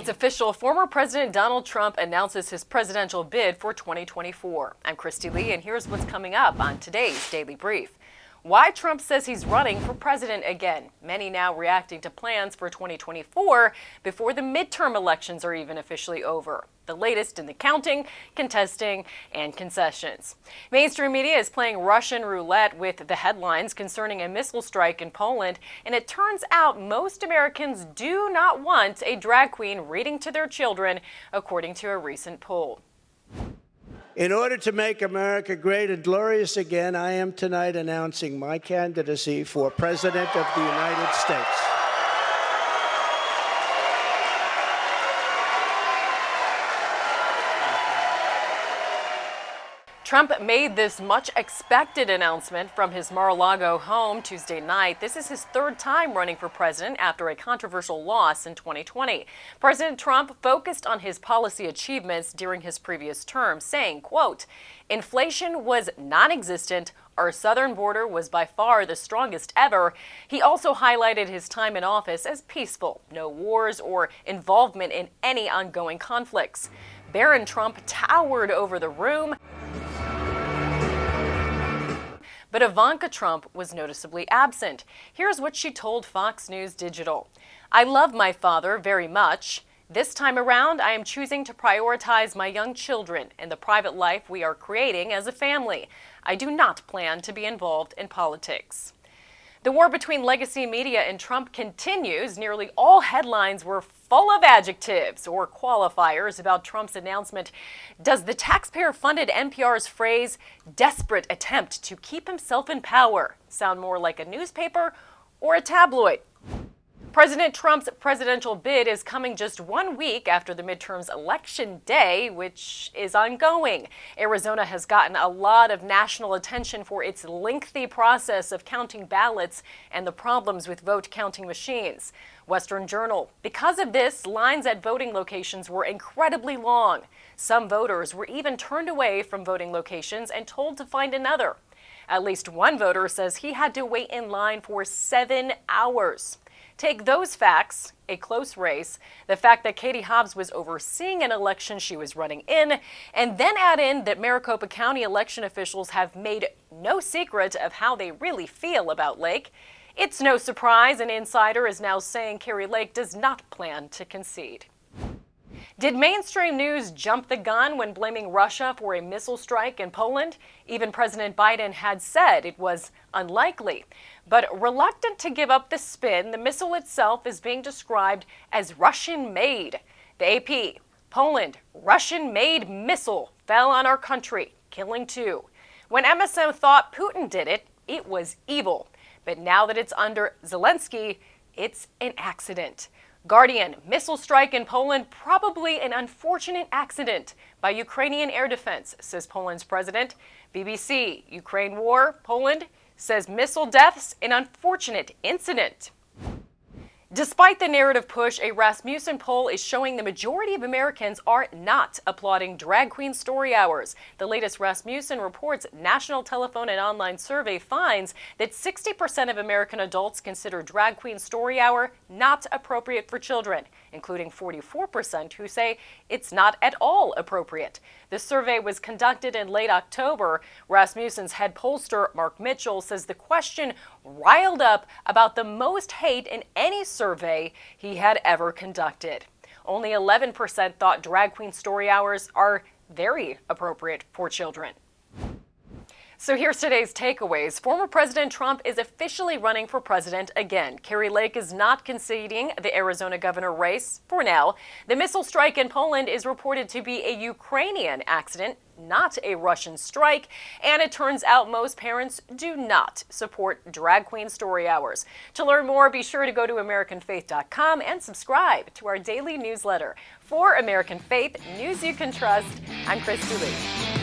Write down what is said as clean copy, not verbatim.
It's official. Former President Donald Trump announces his presidential bid for 2024. I'm Kristi Leigh, and here's what's coming up on today's Daily Brief. Why Trump says he's running for president again. Many now reacting to plans for 2024 before the midterm elections are even officially over. The latest in the counting, contesting, and concessions. Mainstream media is playing Russian roulette with the headlines concerning a missile strike in Poland, and it turns out most Americans do not want a drag queen reading to their children, according to a recent poll. In order to make America great and glorious again, I am tonight announcing my candidacy for President of the United States. Trump made this much expected announcement from his Mar-a-Lago home Tuesday night. This is his third time running for president after a controversial loss in 2020. President Trump focused on his policy achievements during his previous term, saying, quote, "Inflation was non-existent. Our southern border was by far the strongest ever." He also highlighted his time in office as peaceful, no wars or involvement in any ongoing conflicts. Baron Trump towered over the room, but Ivanka Trump was noticeably absent. Here's what she told Fox News Digital. "I love my father very much. This time around, I am choosing to prioritize my young children and the private life we are creating as a family. I do not plan to be involved in politics." The war between legacy media and Trump continues. Nearly all headlines were full of adjectives or qualifiers about Trump's announcement. Does the taxpayer-funded NPR's phrase, "desperate attempt to keep himself in power," sound more like a newspaper or a tabloid? President Trump's presidential bid is coming just 1 week after the midterms election day, which is ongoing. Arizona has gotten a lot of national attention for its lengthy process of counting ballots and the problems with vote counting machines. Western Journal. Because of this, lines at voting locations were incredibly long. Some voters were even turned away from voting locations and told to find another. At least one voter says he had to wait in line for 7 hours. Take those facts, a close race, the fact that Katie Hobbs was overseeing an election she was running in, and then add in that Maricopa County election officials have made no secret of how they really feel about Lake. It's no surprise an insider is now saying Kari Lake does not plan to concede. Did mainstream news jump the gun when blaming Russia for a missile strike in Poland? Even President Biden had said it was unlikely. But reluctant to give up the spin, the missile itself is being described as Russian-made. The AP, Poland, Russian-made missile fell on our country, killing 2. When MSM thought Putin did it, it was evil. But now that it's under Zelensky, it's an accident. Guardian, missile strike in Poland, probably an unfortunate accident by Ukrainian air defense, says Poland's president. BBC, Ukraine war, Poland, says missile deaths, an unfortunate incident. Despite the narrative push, a Rasmussen poll is showing the majority of Americans are not applauding drag queen story hours. The latest Rasmussen Reports national telephone and online survey finds that 60% of American adults consider drag queen story hour not appropriate for children, including 44% who say it's not at all appropriate. The survey was conducted in late October. Rasmussen's head pollster, Mark Mitchell, says the question riled up about the most hate in any survey he had ever conducted. Only 11% thought drag queen story hours are very appropriate for children. So here's today's takeaways. Former President Trump is officially running for president again. Kari Lake is not conceding the Arizona governor race for now. The missile strike in Poland is reported to be a Ukrainian accident, not a Russian strike. And it turns out most parents do not support drag queen story hours. To learn more, be sure to go to AmericanFaith.com and subscribe to our daily newsletter. For American Faith, news you can trust, I'm Kristi Leigh.